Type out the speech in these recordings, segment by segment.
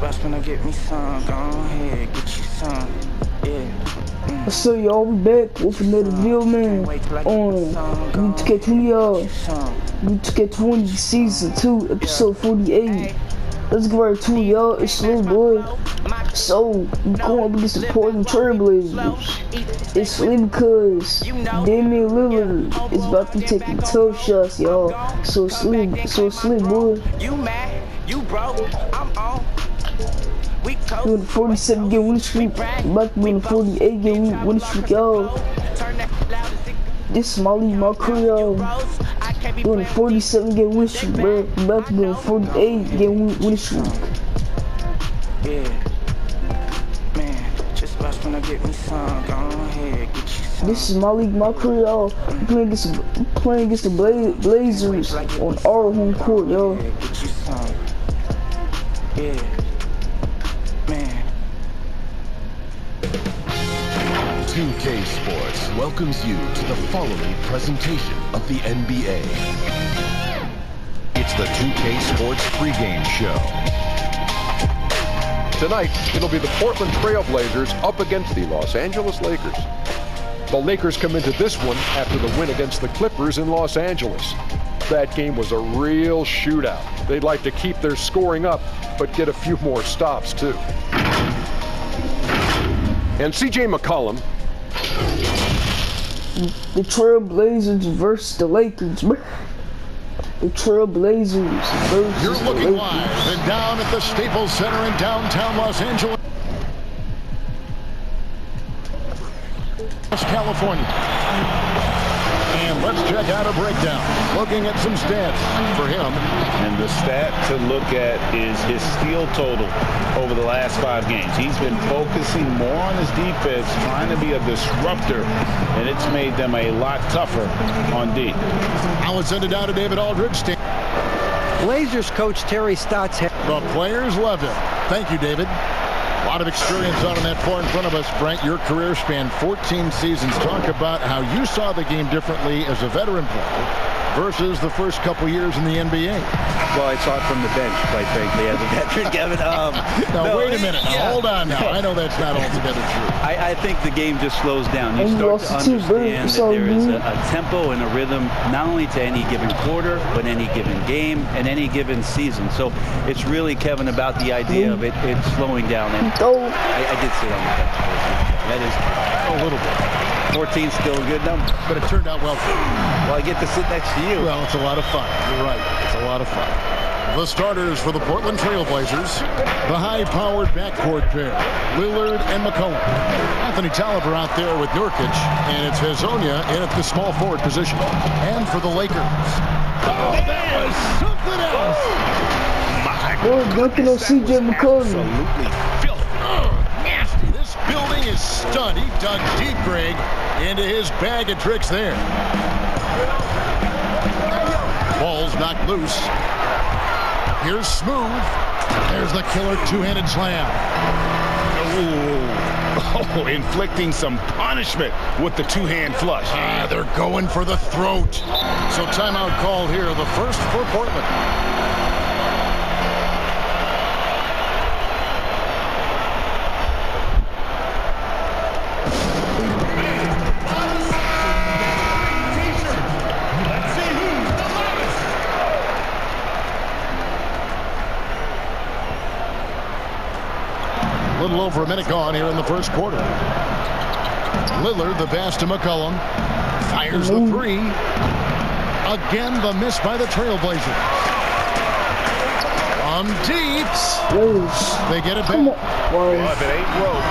watch when I get me some. Go ahead, get you some. Yeah. So y'all, we back with another video, man. On U2K20, y'all. U2K20 season 2, episode 48. Let's get right to it, y'all. It's Slim Boy. So we going up against the Portland Trailblazers. It's Slim because Damian Lillard is about to be taking tough shots, y'all. So Slim Boy. You broke, I'm on. Doing the 47 game winning streak, about to be on the 48 game winning streak, y'all. This is my league, my career, y'all. Doing the 47 game winning streak, bro. About to be on the 48 game winning streak. Yeah, man, just watch when I get me some. Go ahead, get you some. This is my league, my career, y'all. I'm playing against the Blazers on our home court, y'all. Get you some. Yeah. 2K Sports welcomes you to the following presentation of the NBA. It's the 2K Sports pregame show. Tonight, it'll be the Portland Trailblazers up against the Los Angeles Lakers. The Lakers come into this one after the win against the Clippers in Los Angeles. That game was a real shootout. They'd like to keep their scoring up, but get a few more stops, too. And C.J. McCollum. The Trailblazers versus the Lakers. The Trailblazers versus the Lakers. You're looking live and down at the Staples Center in downtown Los Angeles, California. And let's check out a breakdown. Looking at some stats for him. And the stat to look at is his steal total over the last 5 games. He's been focusing more on his defense, trying to be a disruptor, and it's made them a lot tougher on D. Now let's send it down to David Aldridge. Blazers coach Terry Stotts. The players love him. Thank you, David. A lot of experience out on that floor in front of us. Brent, your career spanned 14 seasons. Talk about how you saw the game differently as a veteran player versus the first couple years in the NBA. Well, I saw it from the bench, quite frankly, as a veteran, Kevin. Now, wait a minute. Now, hold on now. I know that's not altogether true. I think the game just slows down. You start to understand that there is a tempo and a rhythm, not only to any given quarter, but any given game and any given season. So it's really, Kevin, about the idea of it slowing down. And I did sit on the bench. That is a little bit. 14's still a good number. But it turned out well for you. Well, I get to sit next to you. Well, it's a lot of fun. You're right. It's a lot of fun. The starters for the Portland Trailblazers, the high-powered backcourt pair, Lillard and McCollum. Anthony Tolliver out there with Nurkic, and it's Hazonia in at the small forward position. And for the Lakers, oh, that was something else. We're working on C.J. McCollum. Absolutely filthy. Nasty. This building is stunned. He dug deep, Greg, into his bag of tricks there. Ball's knocked loose. Here's Smooth. There's the killer two-handed slam. Oh, inflicting some punishment with the two-hand flush. They're going for the throat. So timeout called here, the first for Portland. A little over a minute gone here in the first quarter. Lillard, the pass to McCollum. Fires the three. Again, the miss by the Trailblazers. On deep. They get it back. Well, if it ain't broke,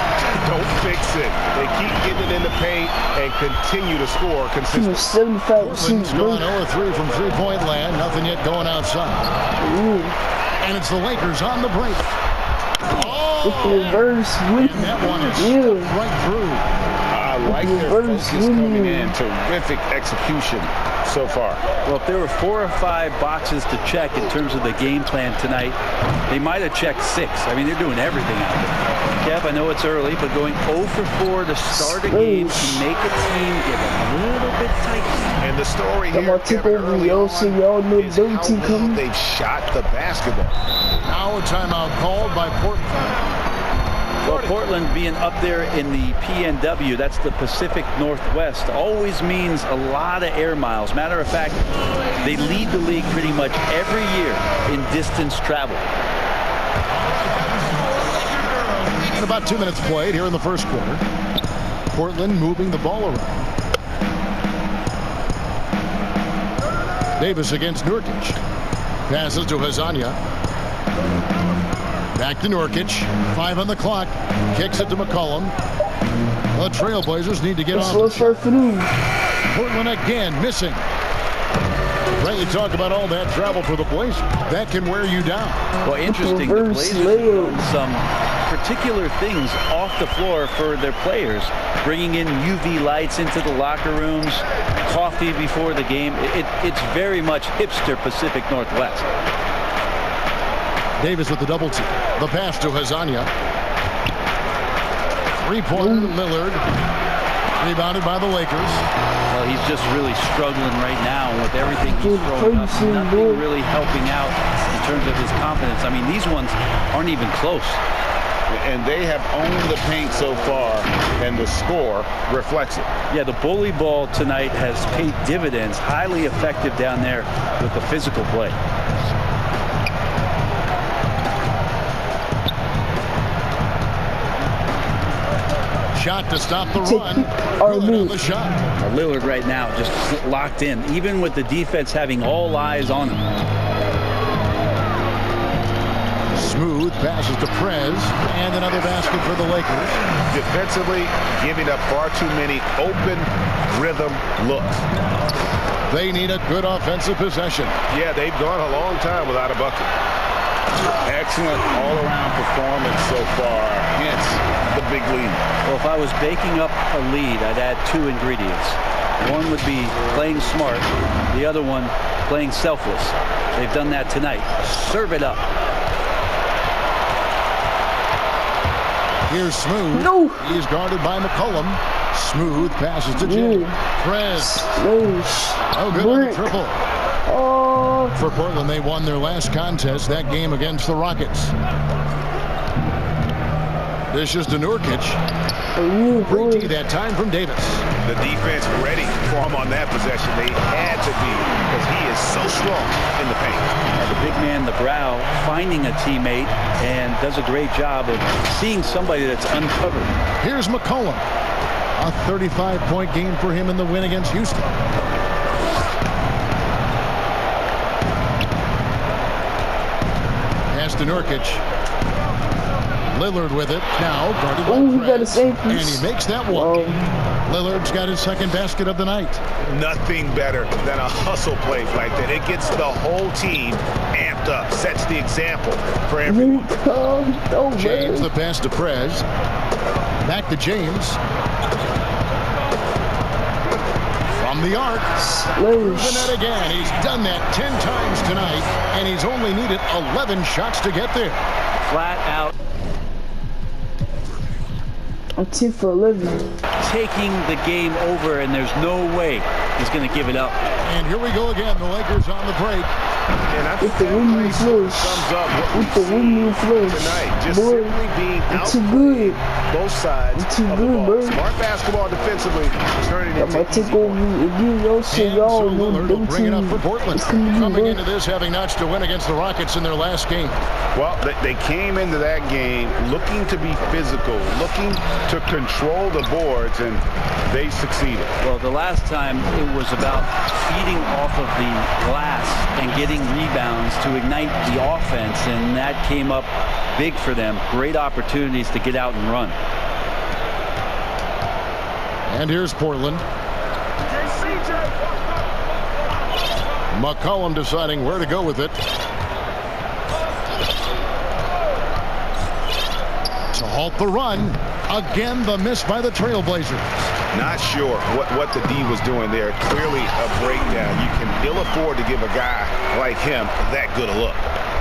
don't fix it. They keep getting it in the paint and continue to score consistently. Portland's gone 0-3 from three-point land. Nothing yet going outside. And it's the Lakers on the break. Reverse and that one is right through. I like their focus coming in. Terrific execution so far? Well, if there were 4 or 5 boxes to check in terms of the game plan tonight, they might have checked 6. I mean, they're doing everything out there. Kev, I know it's early, but going 0 for 4 to start a game to make a team get a little bit tight. And the story here, Kevin, early on, is how well they've shot the basketball. Now a timeout called by Portland. Well, Portland being up there in the PNW, that's the Pacific Northwest, always means a lot of air miles. Matter of fact, they lead the league pretty much every year in distance travel. And about 2 minutes played here in the first quarter. Portland moving the ball around. Davis against Nurkic. Passes to Hazania. Back to Nurkic. 5 on the clock. Kicks it to McCollum. The Trailblazers need to get off. Portland again missing. Right, you talk about all that travel for the Blazers. That can wear you down. Well, interesting. The Blazers have some particular things off the floor for their players. Bringing in UV lights into the locker rooms, coffee before the game. It's very much hipster Pacific Northwest. Davis with the double team. The pass to Hazania. 3-pointer Lillard. Rebounded by the Lakers. Well, he's just really struggling right now with everything he's throwing up. Nothing really helping out in terms of his confidence. I mean, these ones aren't even close. And they have owned the paint so far, and the score reflects it. Yeah, the bully ball tonight has paid dividends. Highly effective down there with the physical play. Shot to stop the run. Lillard on the shot. Lillard right now just locked in, even with the defense having all eyes on him. Smooth passes to Prez, and another basket for the Lakers. Defensively, giving up far too many open rhythm looks. They need a good offensive possession. Yeah, they've gone a long time without a bucket. Excellent all-around performance so far, hence the big lead. Well, if I was baking up a lead, I'd add 2 ingredients. One would be playing smart, the other one playing selfless. They've done that tonight. Serve it up. Here's Smooth. No. He's guarded by McCollum. Smooth passes to Jim. Prez. Oh, good on the triple. For Portland, they won their last contest, that game against the Rockets. This is to Nurkic. Great D that time from Davis. The defense ready for him on that possession. They had to be, because he is so strong in the paint. And the big man, the brow, finding a teammate and does a great job of seeing somebody that's uncovered. Here's McCollum. A 35-point game for him in the win against Houston. Pass to Nurkic. Lillard with it. Now guarded by Prez. And he makes that one. Lillard's got his second basket of the night. Nothing better than a hustle play like that. It gets the whole team amped up. Sets the example for everyone. James the pass to Prez. Back to James. From the arc. The net again. He's done that 10 times tonight, and he's only needed 11 shots to get there. Flat out. I'm 10 for 11. Taking the game over, and there's no way he's going to give it up. And here we go again. The Lakers on the break. And I With the windmill flush. sums up what With the windmill flush. tonight. Just Boy, simply being I'm out too good. both sides I'm too of the good, ball. bro. Smart basketball defensively, turning I'm into gonna take easy over points. again. Y'all shit, And y'all so know Lillard will them bring it up teams. for Portland. It's coming to Coming you, into this, having notched a win against the Rockets in their last game. Well, they came into that game looking to be physical, looking to control the boards, and they succeeded. Well, the last time it was about feeding off of the glass and getting rebounds to ignite the offense, and that came up big for them. Great opportunities to get out and run. And here's Portland. McCollum deciding where to go with it. to halt the run. Again, the miss by the Trailblazers. Not sure what the D was doing there. Clearly a breakdown. You can ill afford to give a guy like him that good a look.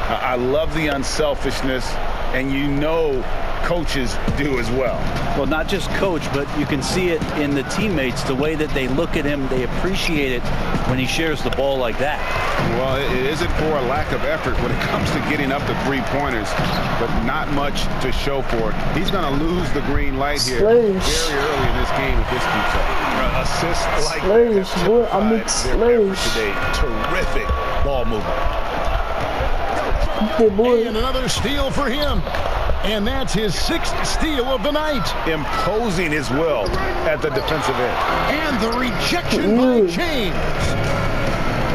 I love the unselfishness, and you know coaches do as well. Well, not just coach, but you can see it in the teammates, the way that they look at him. They appreciate it when he shares the ball like that. Well, it isn't for a lack of effort when it comes to getting up the three-pointers, but not much to show for it. He's going to lose the green light here very early in this game if this keeps up. Assists like that today. Terrific ball movement. And another steal for him. And that's his 6th steal of the night. Imposing his will at the defensive end. And the rejection by James.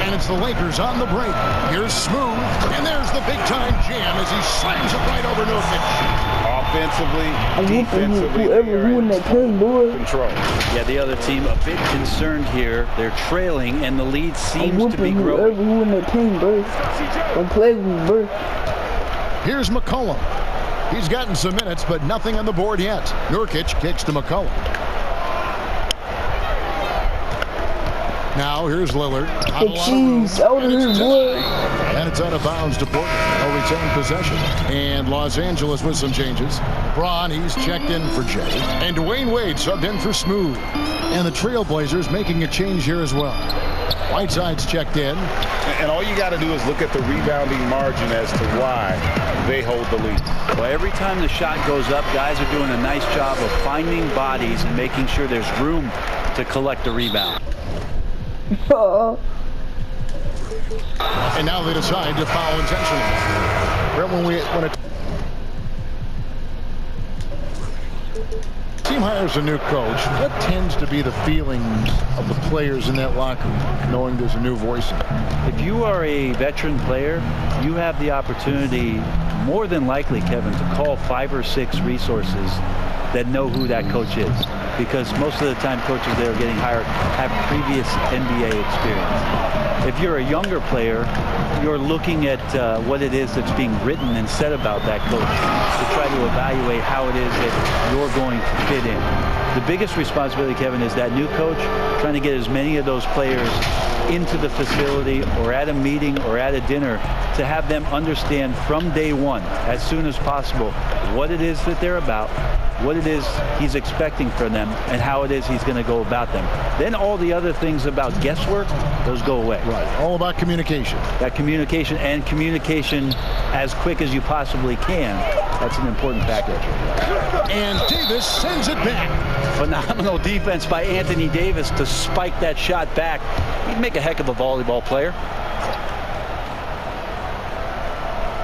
And it's the Lakers on the break. Here's Smooth. And there's the big-time jam as he slams it right over Nurkic. Offensively, defensively, control. Yeah, the other team a bit concerned here. They're trailing, and the lead seems to be growing. Who in that team, bro? Don't play with me, bro. Here's McCollum. He's gotten some minutes, but nothing on the board yet. Nurkic kicks to McCollum. Now here's Lillard. Jeez, out of here, boy. And it's out of bounds to Portland. They'll retain possession. And Los Angeles with some changes. Braun, he's checked in for Jay. And Dwayne Wade subbed in for Smooth. And the Trailblazers making a change here as well. Whiteside's checked in. And all you got to do is look at the rebounding margin as to why they hold the lead. Well, every time the shot goes up, guys are doing a nice job of finding bodies and making sure there's room to collect the rebound. And now they decide to foul intentionally. When a team hires a new coach, what tends to be the feelings of the players in that locker room, knowing there's a new voice in it? If you are a veteran player, you have the opportunity, more than likely, Kevin, to call 5 or 6 resources that know who that coach is. Because most of the time coaches that are getting hired have previous NBA experience. If you're a younger player, you're looking at what it is that's being written and said about that coach to try to evaluate how it is that you're going to fit in. The biggest responsibility, Kevin, is that new coach trying to get as many of those players into the facility or at a meeting or at a dinner to have them understand from day one, as soon as possible, what it is that they're about, what it is he's expecting from them, and how it is he's going to go about them. Then all the other things about guesswork, those go away. Right. All about communication. That communication, and communication as quick as you possibly can. That's an important factor. And Davis sends it back. Phenomenal defense by Anthony Davis to spike that shot back. He'd make a heck of a volleyball player.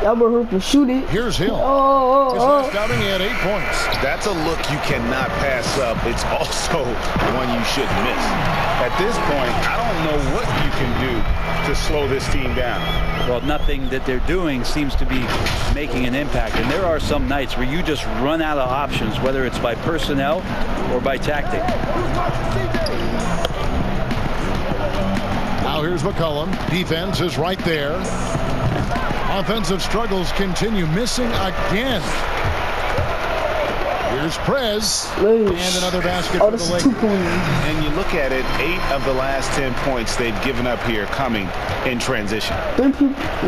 Y'all were hurt to shoot it. Here's Hill. His last outing, he had 8 points. That's a look you cannot pass up. It's also one you shouldn't miss. At this point, I don't know what you can do to slow this team down. Well, nothing that they're doing seems to be making an impact. And there are some nights where you just run out of options, whether it's by personnel or by tactic. Now here's McCollum. Defense is right there. Offensive struggles continue, missing again. Here's Prez. And another basket for the Lakers. And you look at it, 8 of the last 10 points they've given up here coming in transition.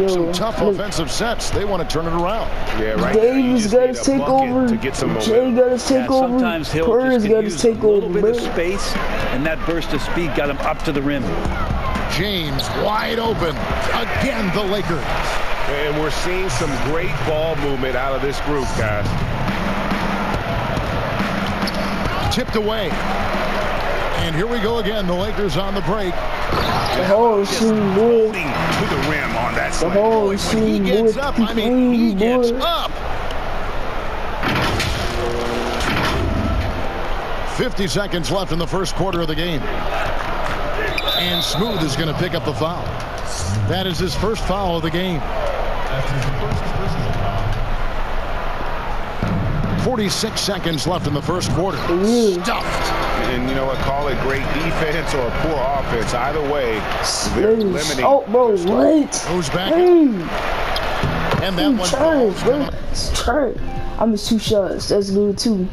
Some tough offensive sets. They want to turn it around. Yeah, right. Davis got to take over. To get some Jay got to take over. Sometimes Hill Perez got to take over. A little bit of space, and that burst of speed got him up to the rim. James wide open. Again, the Lakers. And we're seeing some great ball movement out of this group, guys. Tipped away. And here we go again. The Lakers on the break. The whole team, boy. To the rim on that The whole team, He gets up. I mean, he gets up. 50 seconds left in the first quarter of the game. And Smooth is going to pick up the foul. That is his first foul of the game. 46 seconds left in the first quarter. Stuffed. And you know what? Call it great defense or poor offense. Either way, they're limiting. Oh, bro, what? Goes back. And that one falls. Bro. It's turn. I missed 2 shots. That's good too.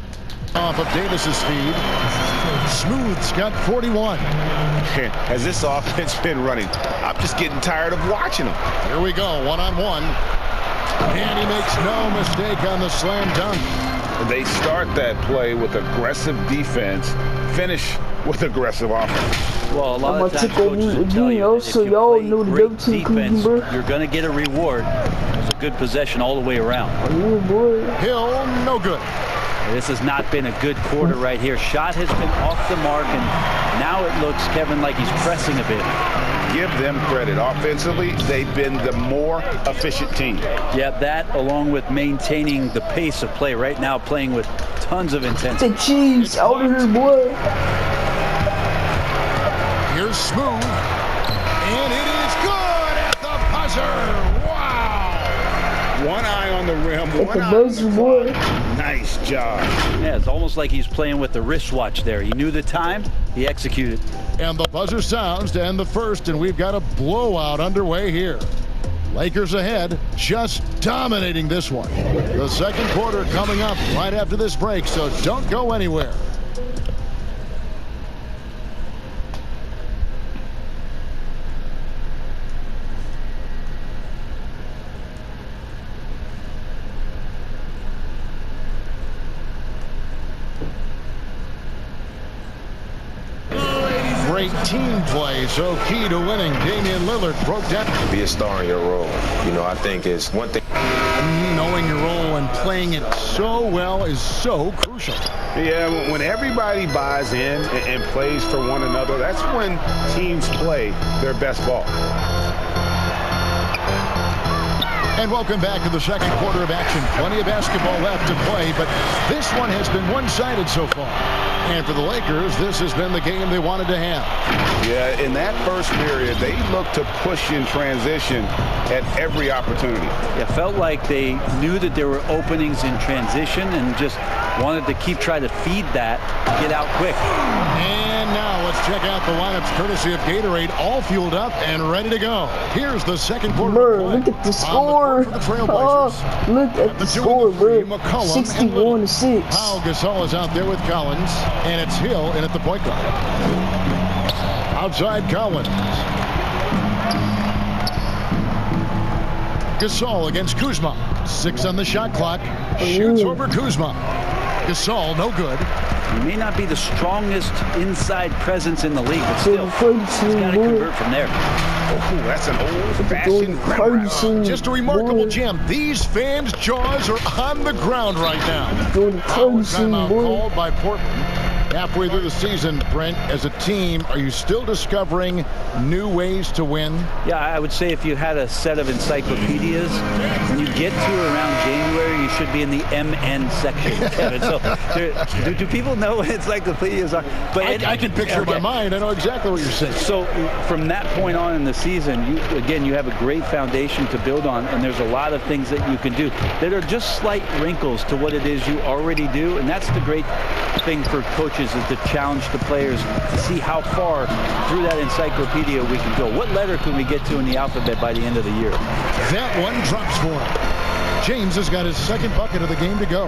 Off of Davis's feed. Smooth's got 41. As this offense been running, I'm just getting tired of watching them. Here we go, one-on-one. And he makes no mistake on the slam dunk. They start that play with aggressive defense, finish with aggressive offense. Well, a lot of times coaches will tell you that if you play great defense, you're going to get a reward. It's a good possession all the way around. Hill, no good. This has not been a good quarter right here. Shot has been off the mark, and now it looks, Kevin, like he's pressing a bit. Give them credit. Offensively, they've been the more efficient team. Yeah, that along with maintaining the pace of play right now, playing with tons of intensity. The cheese out of here, boy. Here's Smooth, and it is good at the buzzer. Wow! One eye on the rim, At one the eye on buzzer, the boy. clock. Nice job. Yeah, it's almost like he's playing with the wristwatch there. He knew the time, he executed. And the buzzer sounds to end the first, and we've got a blowout underway here. Lakers ahead, just dominating this one. The second quarter coming up right after this break, so don't go anywhere. Great team play, so key to winning. Damian Lillard broke down. Be a star in your role. You know, I think it's one thing. Knowing your role and playing it so well is so crucial. Yeah, when everybody buys in and plays for one another, that's when teams play their best ball. And welcome back to the second quarter of action. Plenty of basketball left to play, but this one has been one-sided so far. And for the Lakers, this has been the game they wanted to have. Yeah, in that first period, they looked to push in transition at every opportunity. It felt like they knew that there were openings in transition and just wanted to keep trying to feed that, get out quick. And now let's check out the lineups courtesy of Gatorade, all fueled up and ready to go. Here's the second quarter. Bro, look at the score. The Trailblazers. Oh, look at the score, bro. 61-6. Pau Gasol is out there with Collins, and it's Hill in at the point guard. Outside Collins. Gasol against Kuzma. 6 on the shot clock. Shoots over Kuzma. Gasol, no good. He may not be the strongest inside presence in the league, but still, he's got to convert from there. Oh, that's an old-fashioned Just a remarkable jam. These fans' jaws are on the ground right now. Timeout called by Portland. Halfway through the season, Brent, as a team, are you still discovering new ways to win? Yeah, I would say if you had a set of encyclopedias, when you get to around January, you should be in the MN section, Kevin. So do people know what encyclopedias are? But I can picture in my mind. I know exactly what you're saying. So from that point on in the season, you have a great foundation to build on, and there's a lot of things that you can do that are just slight wrinkles to what it is you already do, and that's the great thing for coaches is to challenge the players to see how far through that encyclopedia we can go. What letter can we get to in the alphabet by the end of the year? That one drops for him. James has got his second bucket of the game to go.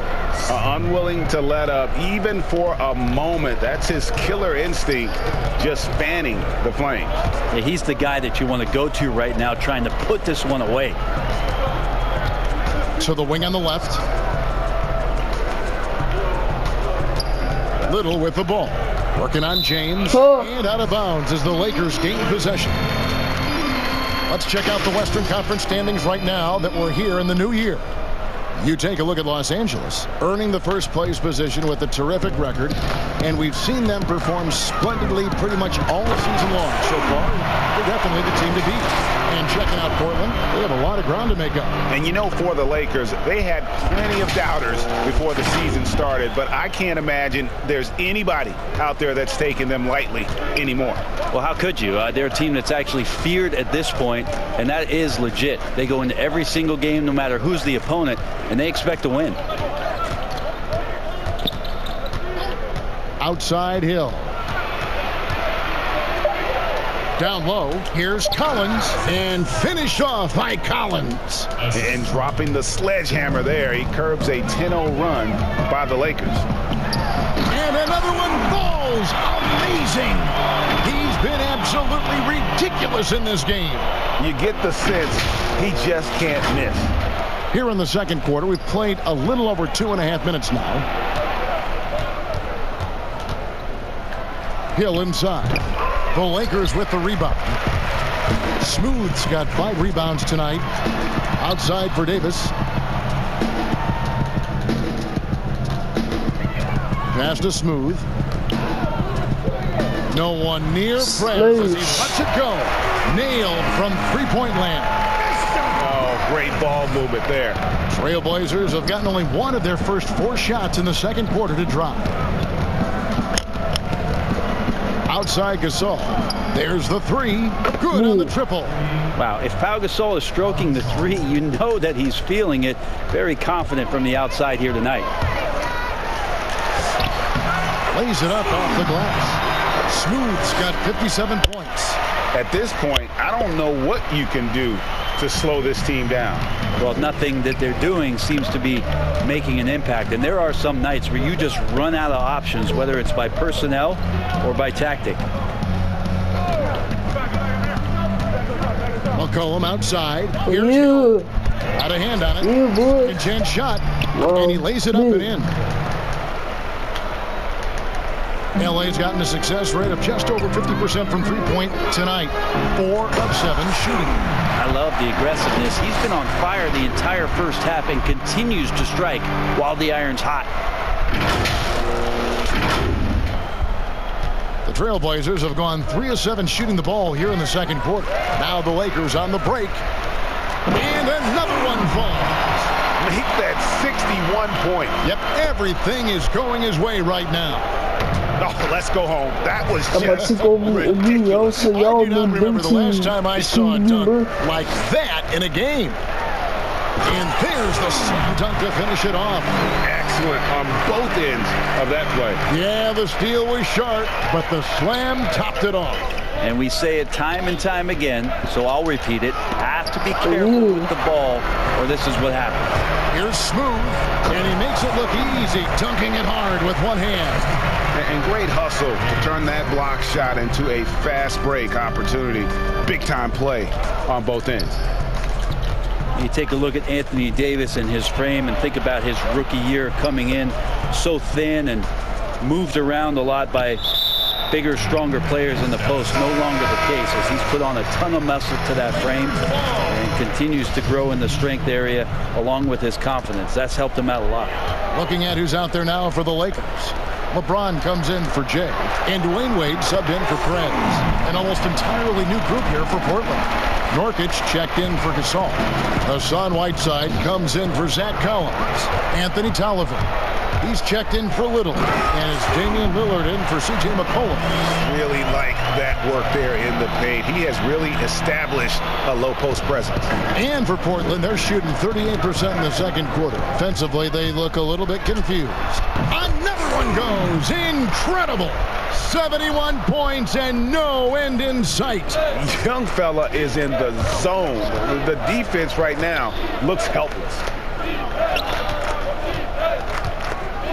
Unwilling to let up even for a moment. That's his killer instinct, just fanning the flames. Yeah, he's the guy that you want to go to right now, trying to put this one away. So the wing on the left. Little with the ball. Working on James. And out of bounds as the Lakers gain possession. Let's check out the Western Conference standings right now that we're here in the new year. You take a look at Los Angeles, earning the first place position with a terrific record, and we've seen them perform splendidly pretty much all season long so far. They're definitely the team to beat. And checking out Portland, they have a lot of ground to make up. And you know, for the Lakers, they had plenty of doubters before the season started, but I can't imagine there's anybody out there that's taking them lightly anymore. Well, how could you? They're a team that's actually feared at this point, and that is legit. They go into every single game, no matter who's the opponent, and they expect to win. Outside Hill. Down low, here's Collins, and finished off by Collins. And dropping the sledgehammer there, he curbs a 10-0 run by the Lakers. And another one falls. Amazing. He's been absolutely ridiculous in this game. You get the sense he just can't miss. Here in the second quarter, we've played a little over 2.5 minutes now. Hill inside. The Lakers with the rebound. Smooth's got 5 rebounds tonight. Outside for Davis. Pass to Smooth. No one near Fred as he lets it go. Nailed from three-point land. Oh, great ball movement there. Trailblazers have gotten only one of their first 4 shots in the second quarter to drop. Outside Gasol. There's the 3. Good on the triple. Wow, if Pau Gasol is stroking the 3, you know that he's feeling it. Very confident from the outside here tonight. Lays it up off the glass. Smooth's got 57 points. At this point, I don't know what you can do to slow this team down. Well, nothing that they're doing seems to be making an impact. And there are some nights where you just run out of options, whether it's by personnel or by tactic. McCollum outside. Here's Hill. Out of hand on it. Second chance shot. And he lays it up and in. LA's gotten a success rate of just over 50% from three-point tonight. 4 of 7 shooting. I love the aggressiveness. He's been on fire the entire first half and continues to strike while the iron's hot. The Trailblazers have gone 3 of 7 shooting the ball here in the second quarter. Now the Lakers on the break. And another one falls. Make that 61 point. Yep, everything is going his way right now. Oh, let's go home. That was just ridiculous. I do not remember the last time I saw a dunk like that in a game. And there's the slam dunk to finish it off. Excellent on both ends of that play. Yeah, the steal was sharp, but the slam topped it off. And we say it time and time again, so I'll repeat it. Have to be careful with the ball, or this is what happens. Here's Smooth, and he makes it look easy, dunking it hard with one hand. And great hustle to turn that block shot into a fast break opportunity. Big time play on both ends. You take a look at Anthony Davis and his frame and think about his rookie year coming in so thin and moved around a lot by bigger, stronger players in the post. No longer the case as he's put on a ton of muscle to that frame and continues to grow in the strength area along with his confidence. That's helped him out a lot. Looking at who's out there now for the Lakers. LeBron comes in for Jay, and Dwayne Wade subbed in for Prez. An almost entirely new group here for Portland. Nurkic checked in for Gasol. Hassan Whiteside comes in for Zach Collins. Anthony Tolliver, he's checked in for Little. And it's Damian Lillard in for C.J. McCollum. Really like that work there in the paint. He has really established a low post presence. And for Portland, they're shooting 38% in the second quarter. Offensively, they look a little bit confused. Another one goes. Incredible. 71 points and no end in sight. Young fella is in the zone. The defense right now looks helpless.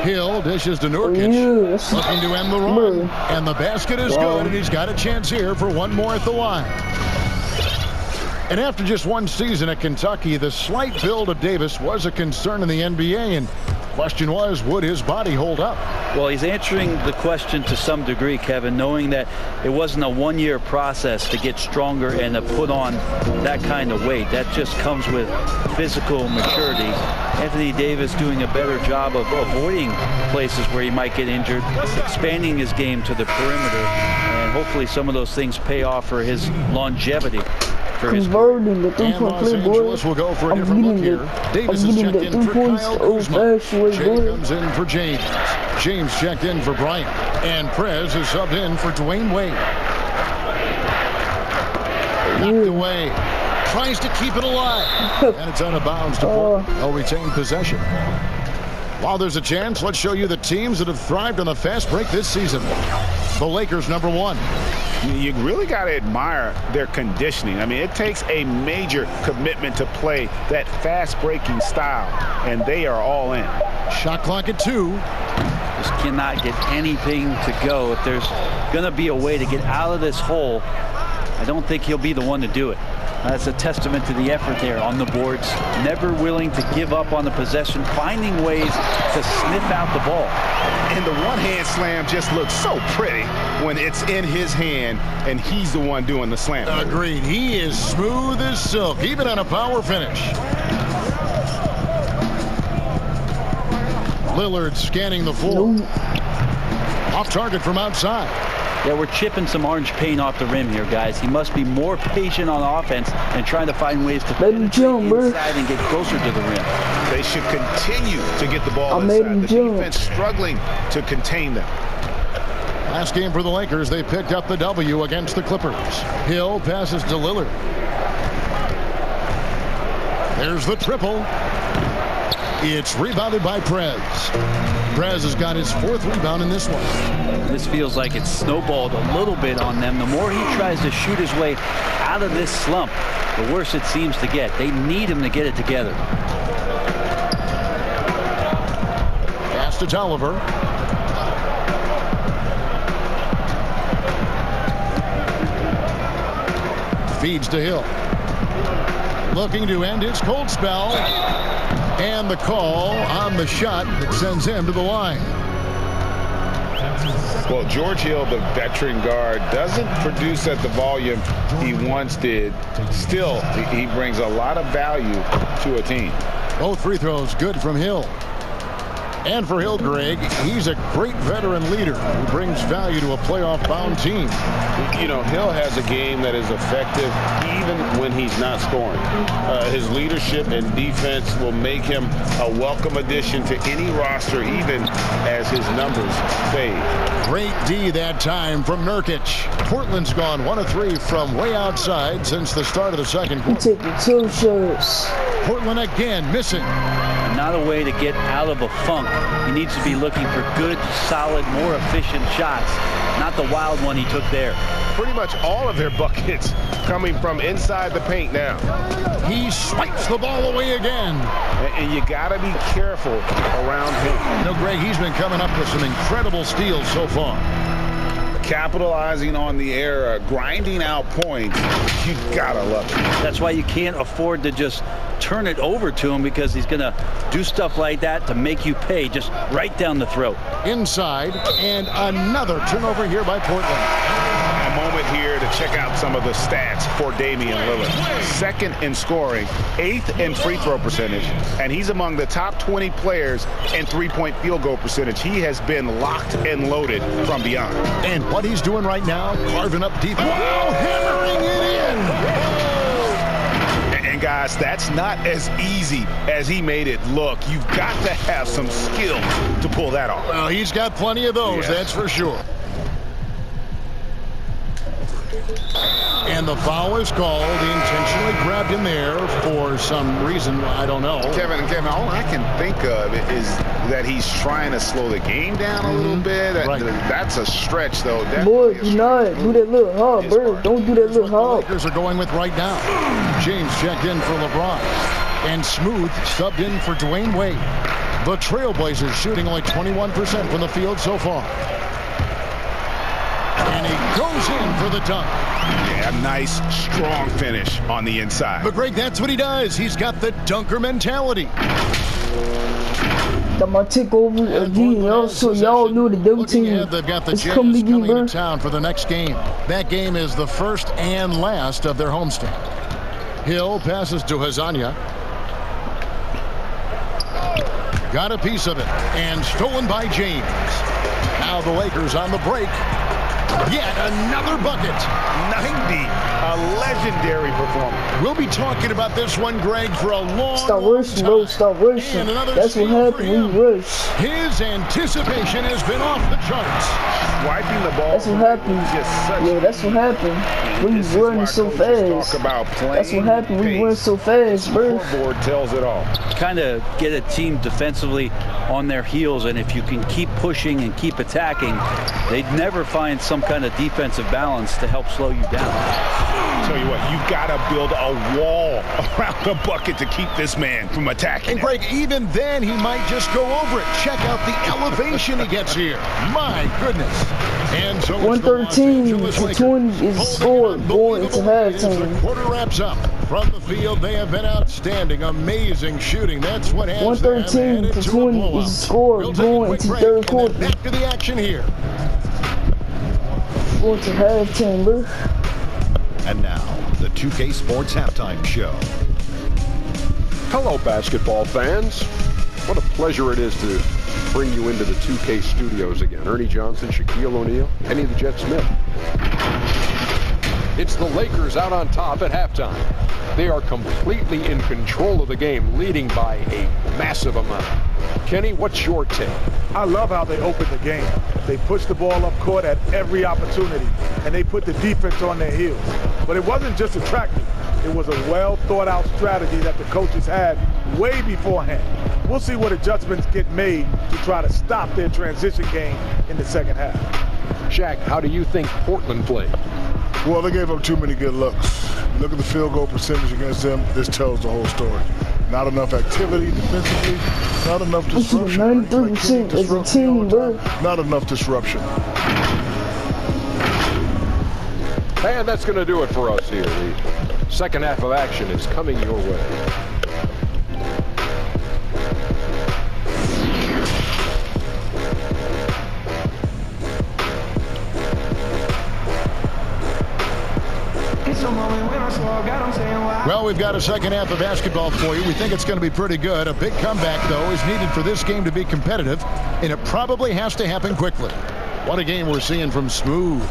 Hill dishes to Nurkic, looking to end the run. And the basket is good, and he's got a chance here for one more at the line. And after just one season at Kentucky, the slight build of Davis was a concern in the NBA, and the question was, would his body hold up? Well, he's answering the question to some degree, Kevin, knowing that it wasn't a one-year process to get stronger and to put on that kind of weight. That just comes with physical maturity. Anthony Davis doing a better job of avoiding places where he might get injured, expanding his game to the perimeter, and hopefully some of those things pay off for his longevity. Converting the 3-point play, boy. Will go for a different look here. Davis is checked in for Kyle Kuzma. Jay comes in for James. James checked in for Bryant. And Prez is subbed in for Dwayne Wade. Knocked away. Tries to keep it alive. And it's out of bounds to Portland. They'll retain possession. While there's a chance, let's show you the teams that have thrived on the fast break this season. The Lakers, number 1. You really got to admire their conditioning. I mean, it takes a major commitment to play that fast-breaking style, and they are all in. Shot clock at 2. Just cannot get anything to go. If there's going to be a way to get out of this hole, I don't think he'll be the one to do it. That's a testament to the effort there on the boards. Never willing to give up on the possession, finding ways to sniff out the ball. And the one-hand slam just looks so pretty when it's in his hand and he's the one doing the slam. Agreed. He is smooth as silk, even on a power finish. Lillard scanning the floor. Off target from outside. Yeah, we're chipping some orange paint off the rim here, guys. He must be more patient on offense and trying to find ways to let him jump, inside and get closer to the rim. They should continue to get the ball inside. The defense struggling to contain them. Last game for the Lakers, they picked up the W against the Clippers. Hill passes to Lillard. There's the triple. It's rebounded by Prez. Prez has got his 4th rebound in this one. This feels like it's snowballed a little bit on them. The more he tries to shoot his way out of this slump, the worse it seems to get. They need him to get it together. Pass to Tolliver. Feeds to Hill. Looking to end his cold spell. And the call on the shot that sends him to the line. Well, George Hill, the veteran guard, doesn't produce at the volume he once did. Still, he brings a lot of value to a team. Both free throws good from Hill. And for Hill, Greg, he's a great veteran leader who brings value to a playoff-bound team. You know, Hill has a game that is effective even when he's not scoring. His leadership and defense will make him a welcome addition to any roster, even as his numbers fade. Great D that time from Nurkic. Portland's gone 1 of 3 from way outside since the start of the second quarter. He taking 2 shots. Portland again missing. Not a way to get out of a funk. He needs to be looking for good, solid, more efficient shots, not the wild one he took there. Pretty much all of their buckets coming from inside the paint now. He swipes the ball away again. And you got to be careful around him. No, Greg, he's been coming up with some incredible steals so far. Capitalizing on the error, grinding out points, you gotta love it. That's why you can't afford to just turn it over to him, because he's gonna do stuff like that to make you pay just right down the throat. Inside, and another turnover here by Portland. A moment here to check out some of the stats for Damian Lillard. 2nd in scoring, 8th in free throw percentage, and he's among the top 20 players in 3-point field goal percentage. He has been locked and loaded from beyond. And what he's doing right now, carving up deep. Wow, hammering it in. And guys, that's not as easy as he made it look. You've got to have some skill to pull that off. Well, he's got plenty of those, that's for sure. And the foul is called. He intentionally grabbed him there for some reason. I don't know. Kevin, all I can think of is that he's trying to slow the game down a little bit. Right. That's a stretch, though. Boy, do not do that little hop, bro. Don't do that little hop. The Lakers are going with right now. James checked in for LeBron. And Smooth subbed in for Dwayne Wade. The Trailblazers shooting only 21% from the field so far. And he goes in for the dunk. Yeah, nice, strong finish on the inside. But Greg, that's what he does. He's got the dunker mentality. Got my take over again, y'all. So y'all know the double team. They've got the It's Jazz coming again, coming bro. into town for the next game. That game is the first and last of their homestand. Hill passes to Hazanya. Got a piece of it. And stolen by James. Now the Lakers on the break. Yet another bucket. 90. A legendary performance. We'll be talking about this one, Greg, for a long, Stop long rushing, time. bro. Stop rushing. And another That's what steal for happened when him. you rush. His anticipation has been off the charts. Wiping the ball. That's what happens. Yeah, that's what happened when you running so fast. Talk about That's what happened when you run so fast, bro. Scoreboard tells it all. Kind of get a team defensively on their heels, and if you can keep pushing and keep attacking, they'd never find some some kind of defensive balance to help slow you down. Tell you what, you've got to build a wall around the bucket to keep this man from attacking. And Greg, even then, he might just go over it. Check out the elevation he gets here. My goodness. And so 113-20 is the score going into halftime. The quarter wraps up. From the field, they have been outstanding. Amazing shooting. That's what has 113-20 is the score going into third quarter. Back to the action here. Going to halftime, bro. And now, the 2K Sports Halftime Show. Hello, basketball fans. What a pleasure it is to bring you into the 2K studios again. Ernie Johnson, Shaquille O'Neal, Kenny the Jet Smith. It's the Lakers out on top at halftime. They are completely in control of the game, leading by a massive amount. Kenny, what's your take? I love how they opened the game. They pushed the ball up court at every opportunity, and they put the defense on their heels. But it wasn't just attractive. It was a well-thought-out strategy that the coaches had way beforehand. We'll see what adjustments get made to try to stop their transition game in the second half. Shaq, how do you think Portland played? Well, they gave up too many good looks. Look at the field goal percentage against them. This tells the whole story. Not enough activity defensively. Not enough disruption. 93% as a team, bro. Not enough disruption. And that's going to do it for us here. The second half of action is coming your way. Well, we've got a second half of basketball for you. We think it's going to be pretty good. A big comeback, though, is needed for this game to be competitive, and it probably has to happen quickly. What a game we're seeing from Smooth.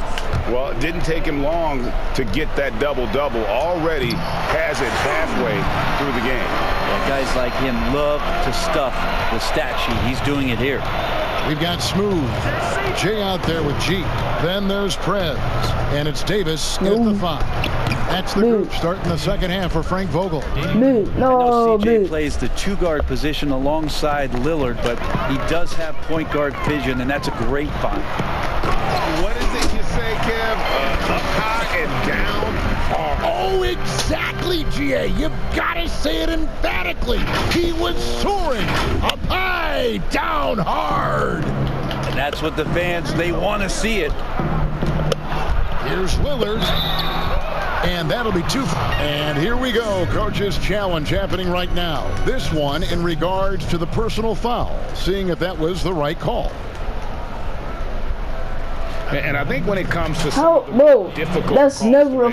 Well, it didn't take him long to get that double-double. Already has it halfway through the game. Well, guys like him love to stuff the stat sheet. He's doing it here. We've got Smooth. Jay out there with G. Then there's Prez. And it's Davis at the 5. That's the group starting the second half for Frank Vogel. CJ plays the two-guard position alongside Lillard, but he does have point guard vision, and that's a great find. What is it you say, Kev? Up high and down hard. Oh, exactly, GA. You've got to say it emphatically. He was soaring up high, down hard. And that's what the fans, they want to see it. Here's Lillard. And that'll be 2. And here we go. Coach's challenge happening right now. This one in regards to the personal foul, seeing if that was the right call. And I think when it comes to some of the difficult that's never a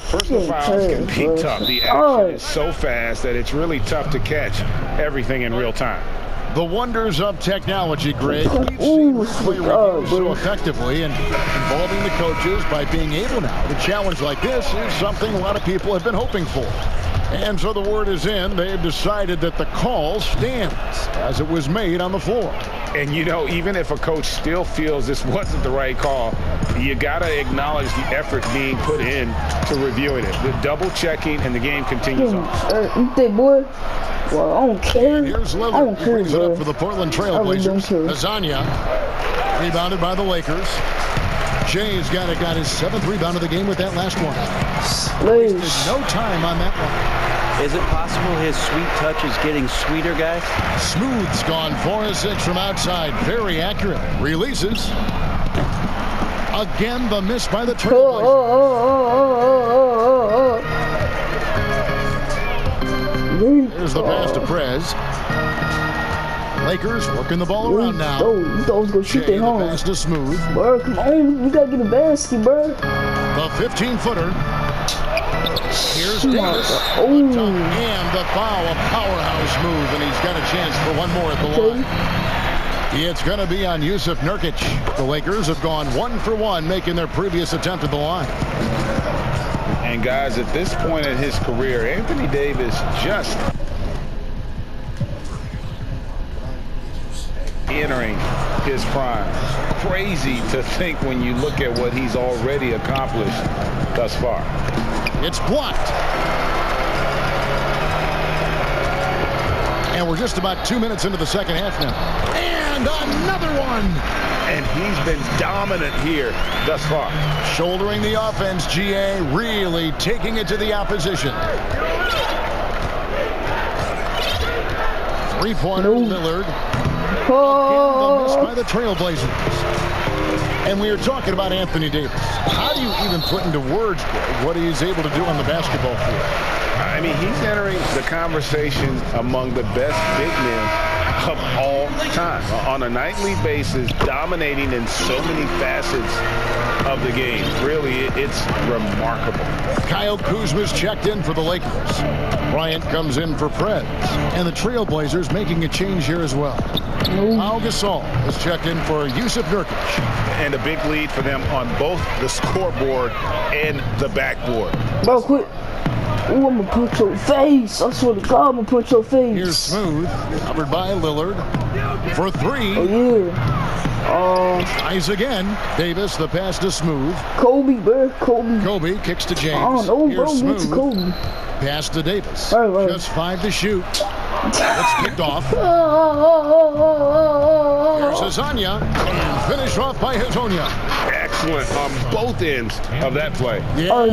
personal fouls can be tough. The action is so fast that it's really tough to catch everything in real time. The wonders of technology, Greg. We've seen replay reviews so effectively and involving the coaches by being able now to challenge like this is something a lot of people have been hoping for. And so the word is in. They've decided that the call stands as it was made on the floor. And, you know, even if a coach still feels this wasn't the right call, you got to acknowledge the effort being put in to reviewing it. The double checking, and the game continues on. Boy. Well, I don't care. Here's Lillard. He brings it up for the Portland Trailblazers. Lasagna rebounded by the Lakers. Jay's got his 7th rebound of the game with that last one. Wasted no time on that one. Is it possible his sweet touch is getting sweeter, guys? Smooth's gone 4 of 6 from outside. Very accurate. Releases. Again, the miss by the Trailblazers. Here's the pass to Prez. Lakers working the ball around now. You thought I was going to shoot their home. Pass to Smooth. Bro, come on. We got to get a basket, bro. The 15-footer. Here's Davis. And the foul, a powerhouse move, and he's got a chance for one more at the line. It's going to be on Yusuf Nurkic. The Lakers have gone 1 for 1, making their previous attempt at the line. And guys, at this point in his career, Anthony Davis just entering his prime. Crazy to think when you look at what he's already accomplished thus far. It's blocked. And And we're just about 2 minutes into the second half now. And another one. And he's been dominant here thus far. Shouldering the offense, GA, really taking it to the opposition. Three-pointer, Lillard. Again, the miss by the Trailblazers. And we were talking about Anthony Davis. How do you even put into words what he's able to do on the basketball field? I mean, he's entering the conversation among the best big men of all time. On a nightly basis, dominating in so many facets of the game. Really, it's remarkable. Kyle Kuzma's checked in for the Lakers. Bryant comes in for Prez. And the Trailblazers making a change here as well. Al Gasol is checked in for Yusuf Nurkic. And a big lead for them on both the scoreboard and the backboard. Bro, quit. Ooh, I'm gonna punch your face. I swear to God, I'm gonna punch your face. Here's Smooth, covered by Lillard for three. Oh, yeah. Eyes again. Davis, the pass to Smooth. Kobe, bro. Kobe kicks to James. I don't know, bro. Here's Get to Smooth. Kobe. Pass to Davis. Right. Just 5 to shoot. It's kicked off. Here's Hazanya. And finished off by Hazonia. Excellent on both ends of that play. Yeah, I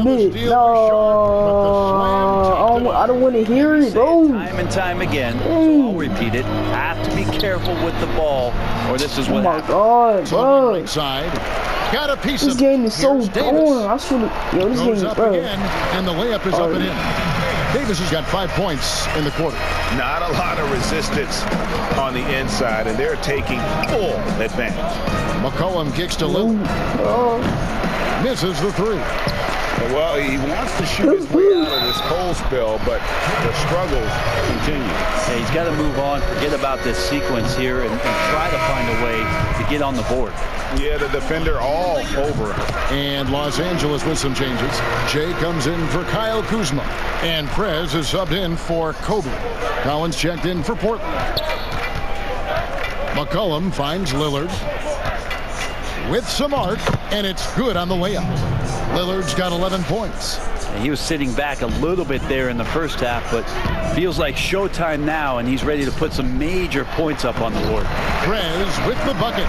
don't want to hear it, bro. Time and time again. So I'll repeat it. Have to be careful with the ball, or this is what happens. Oh my God, bro. Right side. Got a piece This of game is so Davis. boring. I swear to yo, this Goes game, up bro. again, and the layup is up and in. Davis has got 5 points in the quarter. Not a lot of resistance on the inside, and they're taking full advantage. McCollum kicks to Lillard. Misses the three. Well, he wants to shoot his way out of this cold spell, but the struggles continue. Yeah, he's got to move on, forget about this sequence here, and try to find a way to get on the board. Yeah, the defender all over him. And Los Angeles with some changes. Jay comes in for Kyle Kuzma. And Prez is subbed in for Kobe. Collins checked in for Portland. McCollum finds Lillard with some arc, and it's good on the layup. Lillard's got 11 points. He was sitting back a little bit there in the first half, but feels like showtime now, and he's ready to put some major points up on the board. Prez with the bucket.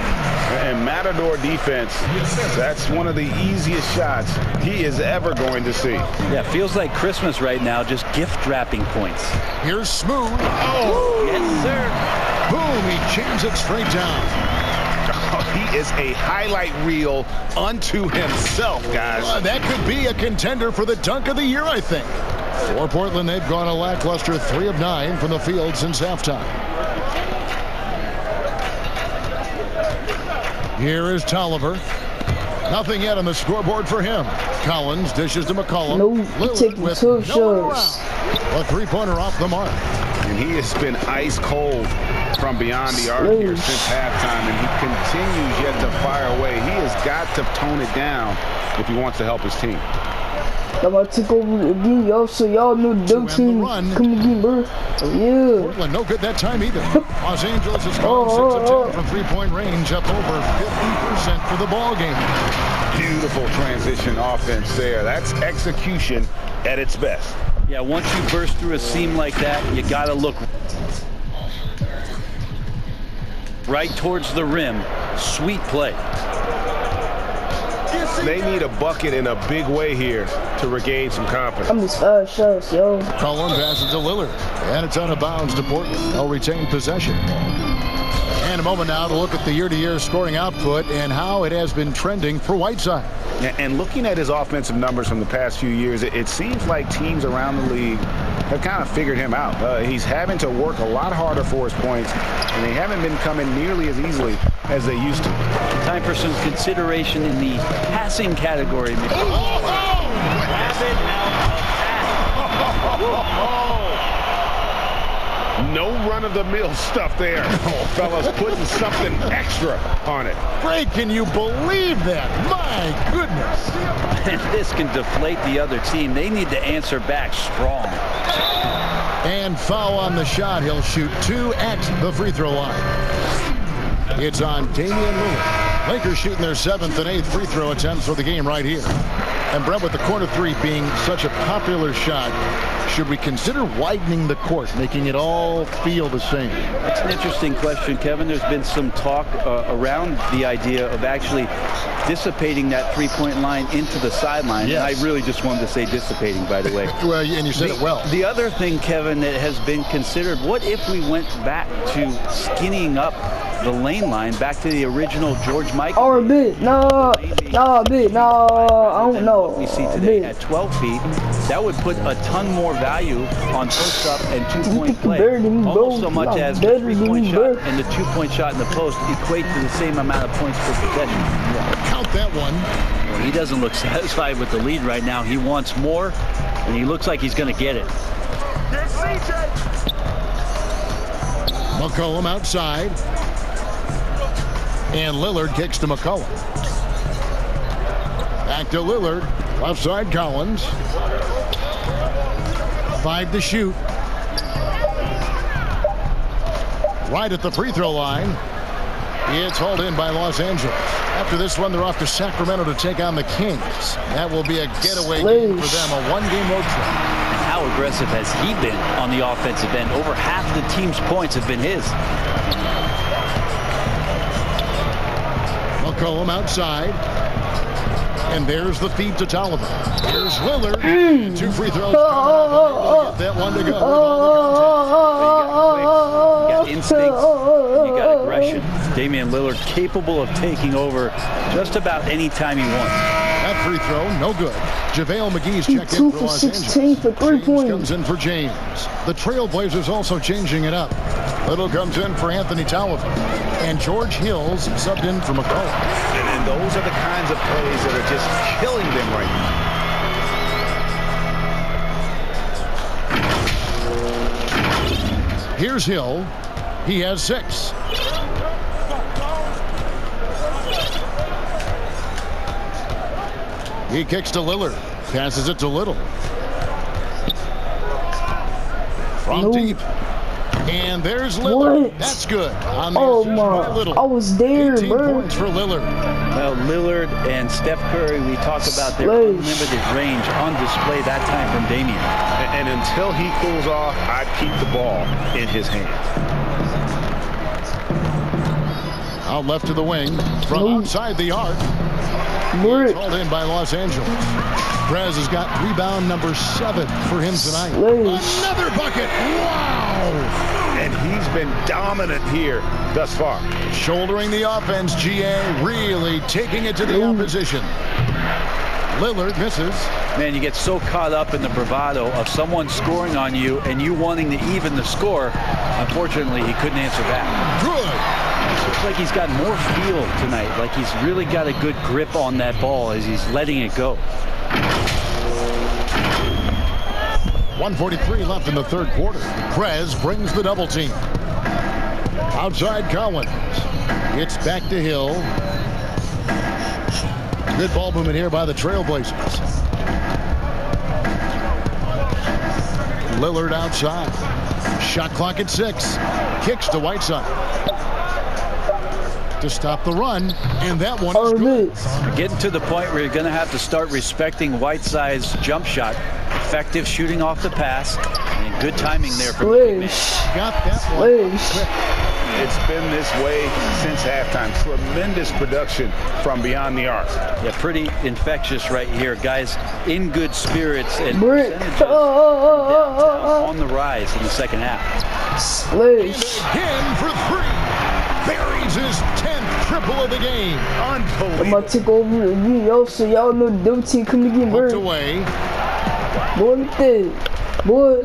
And Matador defense, that's one of the easiest shots he is ever going to see. Yeah, feels like Christmas right now, just gift wrapping points. Here's Smooth. Oh! Yes, sir. Boom, he jams it straight down. He is a highlight reel unto himself, guys. That could be a contender for the dunk of the year, I think. For Portland, they've gone a lackluster 3 of 9 from the field since halftime. Here is Tolliver. Nothing yet on the scoreboard for him. Collins dishes to McCollum. No, taking with 2 no shots. A three-pointer off the mark. And he has been ice cold from beyond the arc here since halftime, and he continues yet to fire away. He has got to tone it down if he wants to help his team. I'm about to take over again, y'all, so y'all know the dope team come again, bro. Oh, yeah. Portland, no good that time either. Los Angeles has gone 6 of 10 from three-point range, up over 50% for the ball game. Beautiful transition offense there. That's execution at its best. Yeah, once you burst through a seam like that, you got to look right towards the rim. Sweet play. They need a bucket in a big way here to regain some confidence. I'm just 5 shots, yo. Cullen passes to Lillard, and it's out of bounds to Portland. They'll retain possession. And a moment now to look at the year-to-year scoring output and how it has been trending for Whiteside. And looking at his offensive numbers from the past few years, it seems like teams around the league have kind of figured him out. He's having to work a lot harder for his points, and they haven't been coming nearly as easily as they used to. Time for some consideration in the passing category. Grab it out of that. No run-of-the-mill stuff there. Fellas putting something extra on it. Greg, can you believe that? My goodness. And this can deflate the other team. They need to answer back strong. And foul on the shot. He'll shoot 2 at the free throw line. It's on Damian Lillard. Lakers shooting their 7th and 8th free throw attempts for the game right here. And Brett, with the corner three being such a popular shot, should we consider widening the court, making it all feel the same? That's an interesting question, Kevin. There's been some talk around the idea of actually dissipating that three-point line into the sideline. Yes. I really just wanted to say dissipating, by the way. Well, and you said it well. The other thing, Kevin, that has been considered, what if we went back to skinnying up the lane line back to the original George Michael? Or a bit. No, I don't know. We see today at 12 feet. That would put a ton more value on post-up and two-point play. Almost so much as the three-point shot and the two-point shot in the post equate to the same amount of points per possession. Count that one. Well, he doesn't look satisfied with the lead right now. He wants more, and he looks like he's going to get it. McCollum outside. And Lillard kicks to McCollum. Back to Lillard. Left side, Collins. 5 to shoot. Right at the free throw line. It's hauled in by Los Angeles. After this one, they're off to Sacramento to take on the Kings. That will be a getaway game for them, a one-game road trip. How aggressive has he been on the offensive end? Over half the team's points have been his. McCollum outside. And there's the feed to Tolliver. Here's Lillard. 2 free throws. Get that one to go. You got instincts. You got aggression. Damian Lillard capable of taking over just about any time he wants. That free throw, no good. JaVale McGee's checked in for Los Angeles. 2 for 3 points. Comes in for James. The Trailblazers also changing it up. Little comes in for Anthony Tolliver. And George Hill's subbed in for McCollum. And those are the kinds of plays that are just killing them right now. Here's Hill. He has 6. He kicks to Lillard. Passes it to Little. From deep. And there's Lillard. What? That's good. On the I was there, 18 bro. points for Lillard. Well, Lillard and Steph Curry, we talk about their unlimited range on display that time from Damian. And until he cools off, I'd keep the ball in his hand. Out left to the wing. From outside the arc. Called in by Los Angeles. Perez has got rebound number 7 for him tonight. Another bucket. Wow. And he's been dominant here thus far. Shouldering the offense, GA really taking it to the opposition. Lillard misses. Man, you get so caught up in the bravado of someone scoring on you and you wanting to even the score. Unfortunately, he couldn't answer back. Good. Looks like he's got more feel tonight. Like he's really got a good grip on that ball as he's letting it go. 1:43 left in the third quarter. Prez brings the double team. Outside Collins. It's back to Hill. Good ball movement here by the Trailblazers. Lillard outside. Shot clock at 6. Kicks to Whiteside. To stop the run, and that one is good. You're getting to the point where you're going to have to start respecting Whiteside's jump shot. Effective shooting off the pass, and good timing there for the Got that one. It's been this way since halftime. Tremendous production from beyond the arc. Yeah, pretty infectious right here. Guys in good spirits and on the rise in the second half. Again for 3. Buries his 10th triple of the game. Unbelievable. I'm about to take over again, yo, so y'all know the double team coming again, bro. Away. Boy, look at that. Boy,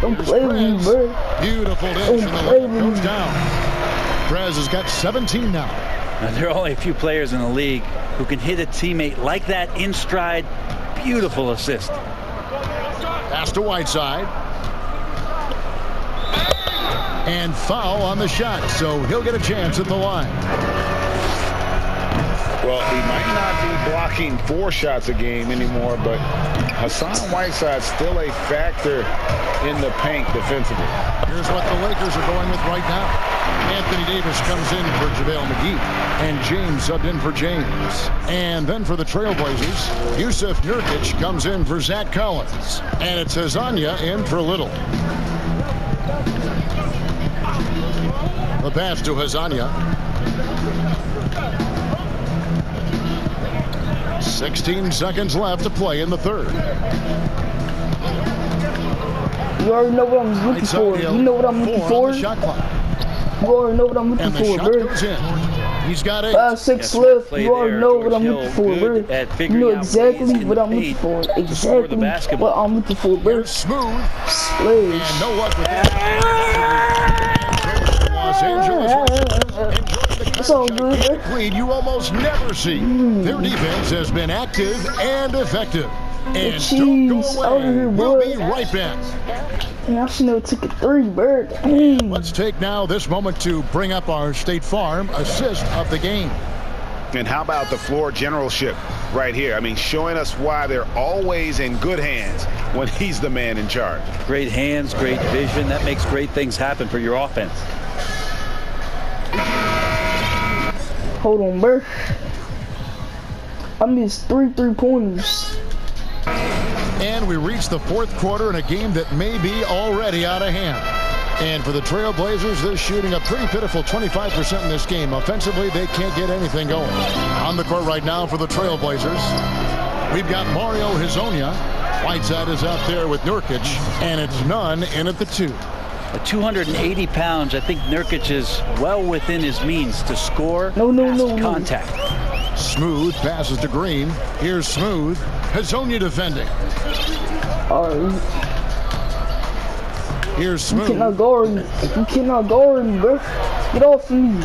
don't play with me, bro. Beautiful dish, and the layup goes down. Perez has got 17 now. Now, there are only a few players in the league who can hit a teammate like that in stride. Beautiful assist. Pass to Whiteside. And foul on the shot, so he'll get a chance at the line. Well, he might not be blocking 4 shots a game anymore, but Hassan Whiteside's still a factor in the paint defensively. Here's what the Lakers are going with right now. Anthony Davis comes in for JaVale McGee, and James subbed in for James. And then for the Trailblazers, Yusuf Nurkic comes in for Zach Collins, and it's Hezonja in for Little. The pass to Hezonja. 16 seconds left to play in the third. You already know what I'm looking for. You know what I'm looking for. You already know what I'm looking for, bro. He's got 5-6 left. You already know what I'm looking for, bro. You know exactly what I'm looking for. Exactly what I'm looking for, bro. Smooth. Slash. And no luck with that. Los Angeles. It's all good, bro. Lead you almost never see. Their defense has been active and effective. And don't go away. We'll be right back. I should never took a 3, bird. Let's take now this moment to bring up our State Farm assist of the game. And how about the floor generalship right here? I mean, showing us why they're always in good hands when he's the man in charge. Great hands, great vision. That makes great things happen for your offense. Hold on, bro. I missed 3 3-pointers. And we reach the fourth quarter in a game that may be already out of hand. And for the Trailblazers, they're shooting a pretty pitiful 25% in this game. Offensively, they can't get anything going. On the court right now for the Trailblazers, we've got Mario Hezonja. Whiteside is out there with Nurkic, and it's Nunn in at the 2. At 280 pounds, I think Nurkic is well within his means to score contact. Smooth passes to Green. Here's Smooth. Hezonja defending. Here's Smooth. You cannot guard me. You cannot guard me, bro. Get off me.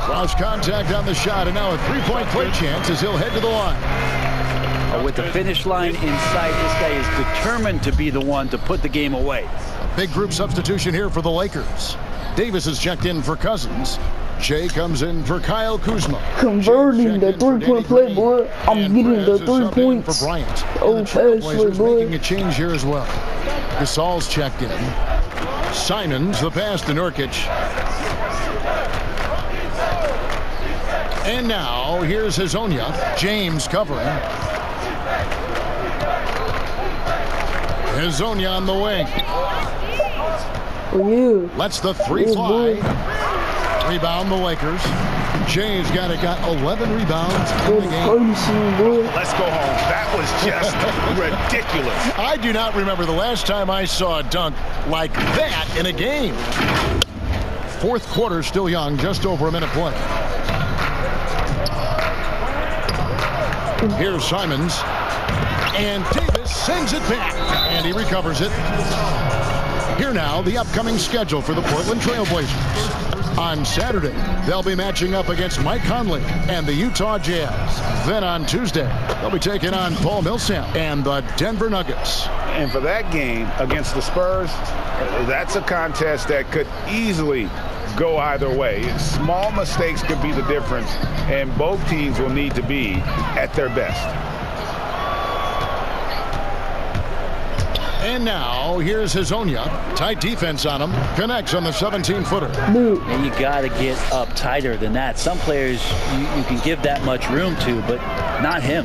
Cross contact on the shot, and now a 3-point play chance as he'll head to the line. With the finish line in sight, this guy is determined to be the one to put the game away. Big group substitution here for the Lakers. Davis is checked in for Cousins. Jay comes in for Kyle Kuzma. Converting the 3-point play, boy. I'm getting the 3 points. For Bryant. Oh, fast, boy. Making a change here as well. Gasol's checked in. Simons, the pass to Nurkic. And now, here's Hezonja. James covering. Hezonja on the wing. Lets the 3 fly. Rebound the Lakers. Jay's got 11 rebounds in the game. Let's go home. That was just ridiculous. I do not remember the last time I saw a dunk like that in a game. Fourth quarter still young, just over a minute play. Here's Simons. And Davis sends it back. And he recovers it. Here now, the upcoming schedule for the Portland Trailblazers. On Saturday, they'll be matching up against Mike Conley and the Utah Jazz. Then on Tuesday, they'll be taking on Paul Millsap and the Denver Nuggets. And for that game against the Spurs, that's a contest that could easily go either way. Small mistakes could be the difference, and both teams will need to be at their best. And now, here's Hezonja. Tight defense on him. Connects on the 17-footer. And you got to get up tighter than that. Some players you can give that much room to, but not him.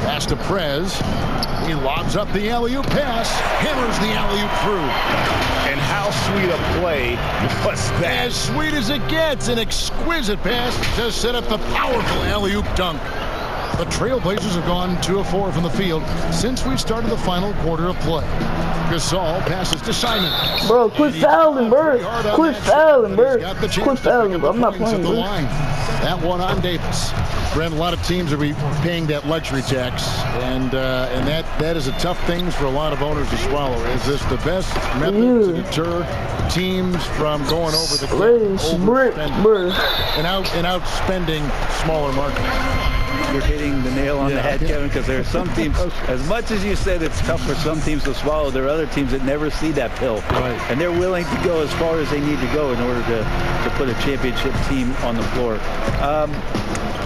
Pass to Prez. He lobs up the alley-oop pass. Hammers the alley-oop through. And how sweet a play was that? As sweet as it gets. An exquisite pass to set up the powerful alley-oop dunk. The Trailblazers have gone 2 of 4 from the field since we started the final quarter of play. Gasol passes to Simon. Bro, quit fouling, bro. Quit fouling, bro. Quit fouling, bro. I'm not playing, bro. That one on Davis. Brent, a lot of teams are paying that luxury tax, and that is a tough thing for a lot of owners to swallow. Is this the best method to deter teams from going over the cliff, and outspending smaller markets? you're hitting the nail on the head, Kevin, because there are some teams, as much as you said it's tough for some teams to swallow, there are other teams that never see that pill. Right. And they're willing to go as far as they need to go in order to put a championship team on the floor.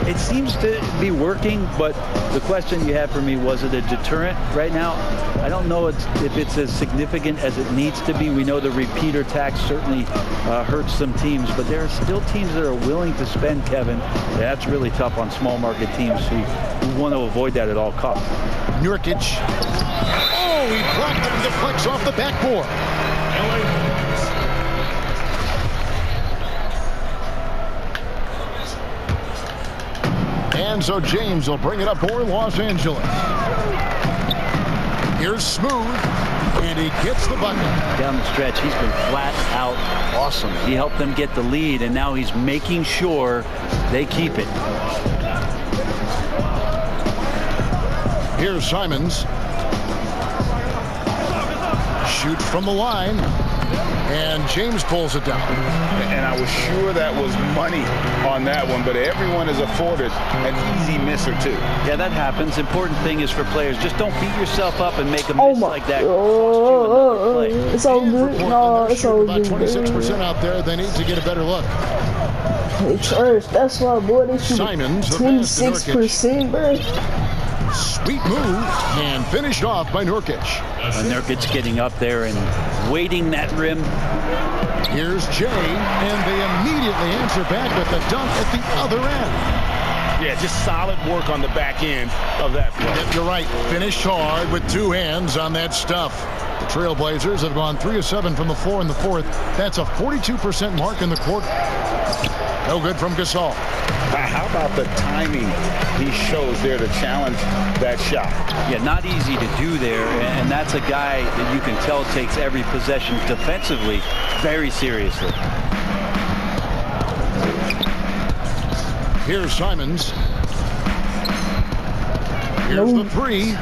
It seems to be working, but the question you had for me, was it a deterrent right now? I don't know if it's as significant as it needs to be. We know the repeater tax certainly hurts some teams, but there are still teams that are willing to spend, Kevin. That's really tough on small market teams who want to avoid that at all costs. Nurkic. Oh, he blocked it and deflects off the backboard. And so James will bring it up for Los Angeles. Here's Smooth, and he gets the bucket. Down the stretch, he's been flat out awesome. He helped them get the lead, and now he's making sure they keep it. Here's Simons. Shoots from the line. And James pulls it down. And I was sure that was money on that one, but everyone is afforded an easy miss or two. Yeah, that happens. Important thing is for players, just don't beat yourself up and make a miss like that. It's all good. No, it's all good. About 26% out there. They need to get a better look. They trash. That's why, boy, they shoot 26%, bro. Sweet move, and finished off by Nurkic. Nurkic getting up there and waiting that rim. Here's Jay, and they immediately answer back with a dunk at the other end. Yeah, just solid work on the back end of that play. Yep, you're right. Finished hard with two hands on that stuff. The Trailblazers have gone 3 of 7 from the floor in the fourth. That's a 42% mark in the quarter. No good from Gasol. How about the timing he shows there to challenge that shot? Yeah, not easy to do there, and that's a guy that you can tell takes every possession defensively very seriously. Here's Simons. Here's the three.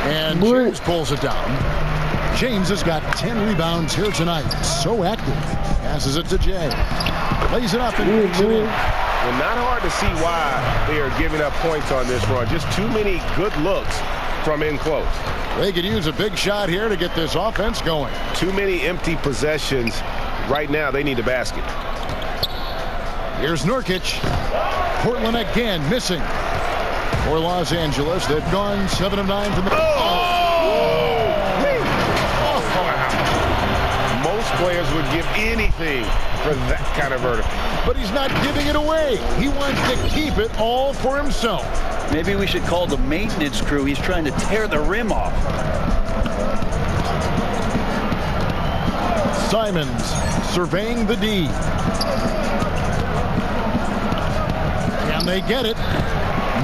And James pulls it down. James has got 10 rebounds here tonight. So active. Passes it to Jay. Lays it up and makes it in. Well, not hard to see why they are giving up points on this run. Just too many good looks from in close. They could use a big shot here to get this offense going. Too many empty possessions. Right now, they need a basket. Here's Nurkic. Portland again missing. For Los Angeles, they've gone 7 of 9 from the... Most players would give anything for that kind of verdict. But he's not giving it away. He wants to keep it all for himself. Maybe we should call the maintenance crew. He's trying to tear the rim off. Simons surveying the D. And they get it.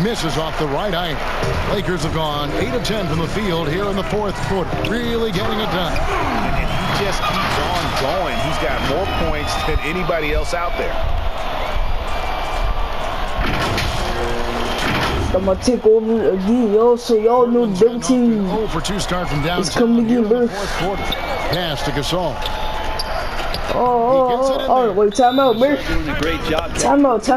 Misses off the right eye. Lakers have gone 8 of 10 from the field here in the fourth quarter. Really getting it done. And he just keeps on going. He's got more points than anybody else out there. I'm gonna take over again, y'all, so y'all know the double team. 0 for 2 start from downtown. It's coming again, bro. Fourth quarter. Pass to Gasol. Oh, wait, time out, bro. Doing a great job. Time out.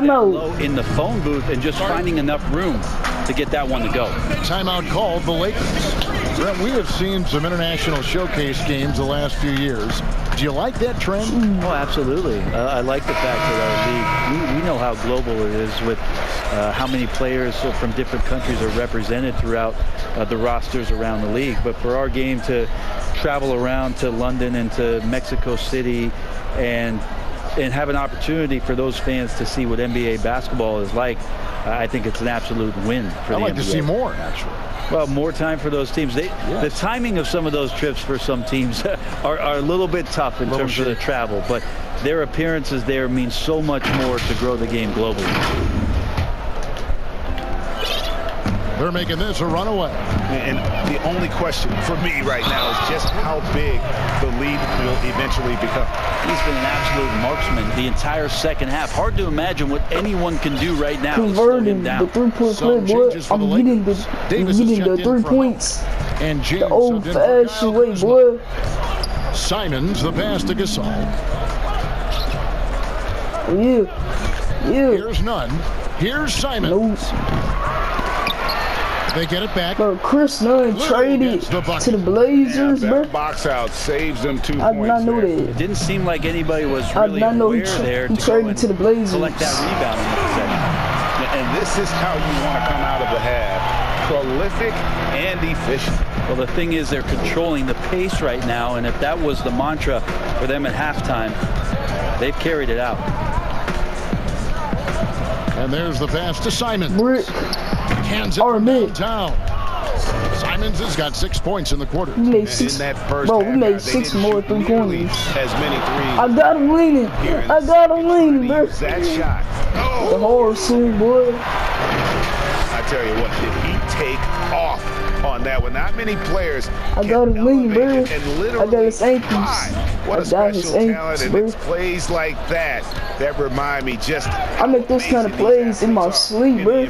In the phone booth and just finding enough room to get that one to go. Timeout called the Lakers. Brent, we have seen some international showcase games the last few years. Do you like that trend? Oh, absolutely. I like the fact that our league, we know how global it is with how many players from different countries are represented throughout the rosters around the league. But for our game to travel around to London and to Mexico City and have an opportunity for those fans to see what NBA basketball is like, I think it's an absolute win for the NBA. I'd like to see more, actually. Well, more time for those teams. The timing of some of those trips for some teams are a little bit tough in terms of the travel, but their appearances there mean so much more to grow the game globally. They're making this a runaway. And the only question for me right now is just how big the lead will eventually become. He's been an absolute marksman the entire second half. Hard to imagine what anyone can do right now. Converting the 3-point play, boy. I'm getting the 3 points And James the old-fashioned way, boy. Simons, the pass to Gasol. Yeah. Here's Nunn. Here's Simons. They get it back. Bro, Chris Nunn traded to the Blazers, bro. Box out saves them 2 points. I did not know that. It didn't seem like anybody was really aware there he traded to the Blazers. Collect that rebound in the second. And this is how you want to come out of the half. Prolific and efficient. Well, the thing is they're controlling the pace right now, and if that was the mantra for them at halftime, they've carried it out. And there's the pass to Simons. Hands it downtown. Simons has got 6 points in the quarter. We made 6. We made 6 more 3-pointers. As many threes. I got him leaning. Bro. That shot. Oh. The horror swing, boy. I tell you what, did he take off on that one? Not many players. I got him leaning, bro. I got his ankles. What a special talent, and it's plays like that that remind me just. I make those kind of plays in my sleep, bro.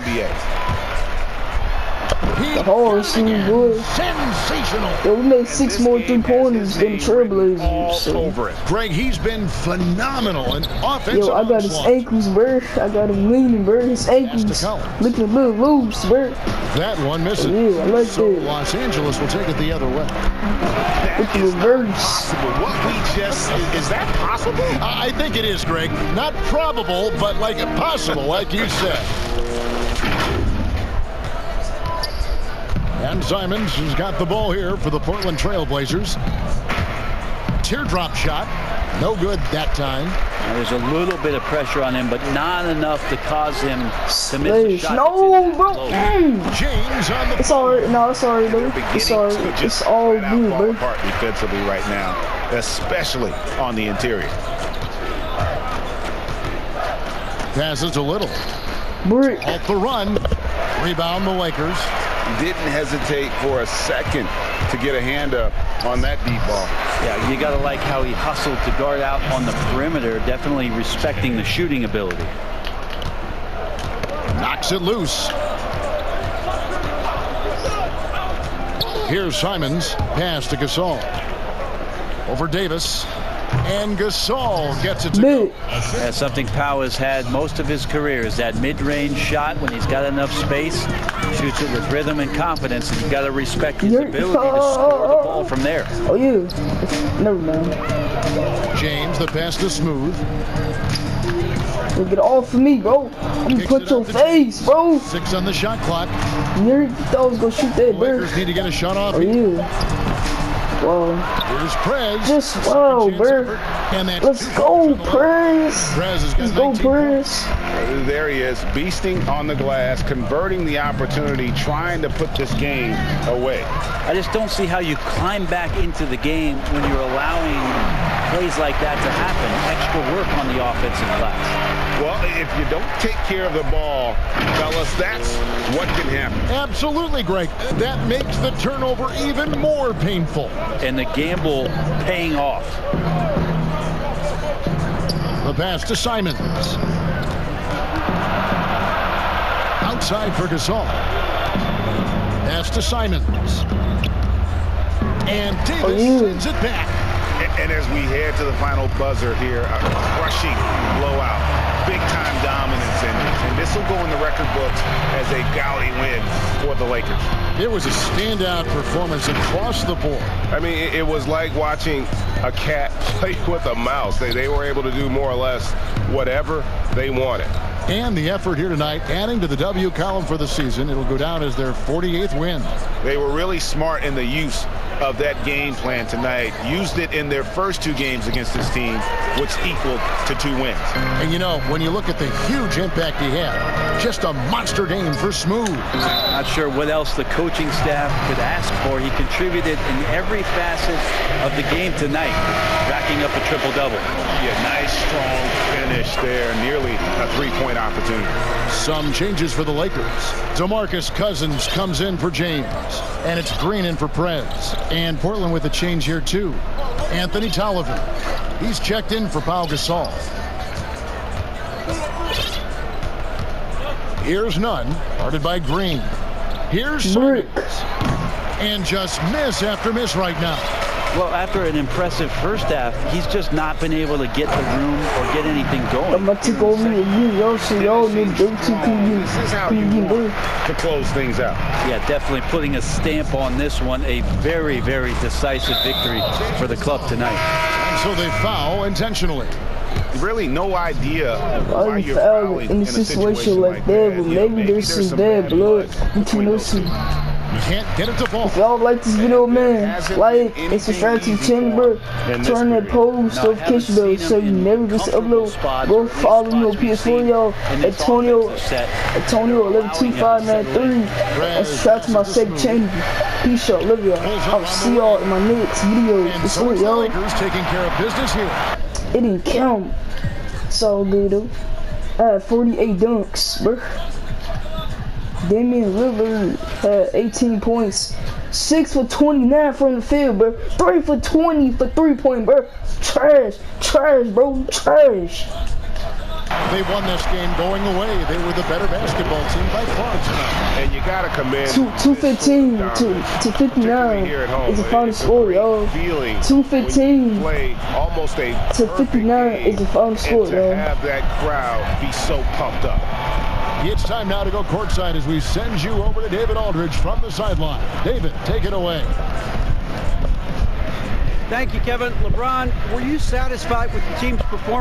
The horror scene, boy. Sensational. Yo, we made 6 more 3-pointers than the Trailblazers. So. Over it. Greg, he's been phenomenal in offensive. Yo, I got his ankles, bro. I got him leaning, bro. His ankles looking a little loose, bro. That one misses. Yeah, I like that. Los Angeles will take it the other way. With the reverse. What we just, is that possible? I think it is, Greg. Not probable, but like possible, like you said. And Simons has got the ball here for the Portland Trailblazers. Teardrop shot. No good that time. Now, there's a little bit of pressure on him, but not enough to cause him to miss a shot. No, bro. James on the. It's alright. No, it's alright, bro. It's alright. It's all good, bro. Apart defensively right now, especially on the interior. Passes a little. Brick. Off the run. Rebound the Lakers. Didn't hesitate for a second to get a hand up on that deep ball. Yeah, you got to like how he hustled to guard out on the perimeter, definitely respecting the shooting ability. Knocks it loose. Here's Simons. Pass to Gasol. Over Davis. And Gasol gets it to go. Yeah, something Pau has had most of his career is that mid-range shot when he's got enough space. Shoots it with rhythm and confidence, and you got to respect his ability to score the ball from there. Oh, you. Never mind. James, the pass to Smooth. You get off of me, bro. I'm gonna punch your face, bro. 6 on the shot clock. You thought I was gonna shoot that, bro. Lakers need to get a shot off. Oh, yeah. Whoa. Here's Prez. Just whoa, bro. Let's go, Prez. Let's go, Prez. There he is, beasting on the glass, converting the opportunity, trying to put this game away. I just don't see how you climb back into the game when you're allowing plays like that to happen. Extra work on the offensive glass. Well, if you don't take care of the ball, fellas, that's what can happen. Absolutely, Greg. That makes the turnover even more painful. And the gamble paying off. The pass to Simons. Outside for Gasol. Pass to Simons. And Davis sends it back. And as we head to the final buzzer here, a crushing blowout. Big-time dominance, and this will go in the record books as a gaudy win for the Lakers. It was a standout performance across the board. I mean, it was like watching a cat play with a mouse. They were able to do more or less whatever they wanted. And the effort here tonight, adding to the W column for the season. It'll go down as their 48th win. They were really smart in the use of that game plan tonight. Used it in their first 2 games against this team, which equaled to 2 wins. And you know, when you look at the huge impact he had, just a monster game for Smooth. Not sure what else the coaching staff could ask for. He contributed in every facet of the game tonight, racking up a triple-double. Yeah, nice, strong finish there. Nearly a 3-point opportunity. Some changes for the Lakers. DeMarcus Cousins comes in for James. And it's Green in for Prez. And Portland with a change here, too. Anthony Tolliver. He's checked in for Pau Gasol. Here's Nunn, guarded by Green. Here's Simons. And just miss after miss right now. Well, after an impressive first half, he's just not been able to get the room or get anything going. I'm about to go over here, y'all, so y'all need to This is how you want to close things out. Yeah, definitely putting a stamp on this one. A very, very decisive victory for the club tonight. And so they foul intentionally. Really no idea why you're fouling fouling in a situation like that, but maybe there's some bad blood between those two. You can't get it to fall. If y'all like this video, man, like and subscribe to the channel, bro. Turn that post notification bell so you never miss an upload. Go follow me on PS4, y'all. Antonio 112593. And subscribe to my second channel. Peace out, love y'all. I'll see y'all in my next video. It's lit, y'all. Lakers taking care of business here. It didn't count. It's all good though. I had 48 dunks, bro. Damian Lillard had 18 points. 6 for 29 from the field, bro. 3 for 20 for 3-point, bro. Trash, bro, trash. They won this game going away. They were the better basketball team by far tonight. And you got to commend 215 to 59 is the final score, y'all. 215 to 59 is the final score, y'all. To have that crowd be so pumped up. It's time now to go courtside as we send you over to David Aldridge from the sideline. David, take it away. Thank you, Kevin. LeBron, were you satisfied with the team's performance?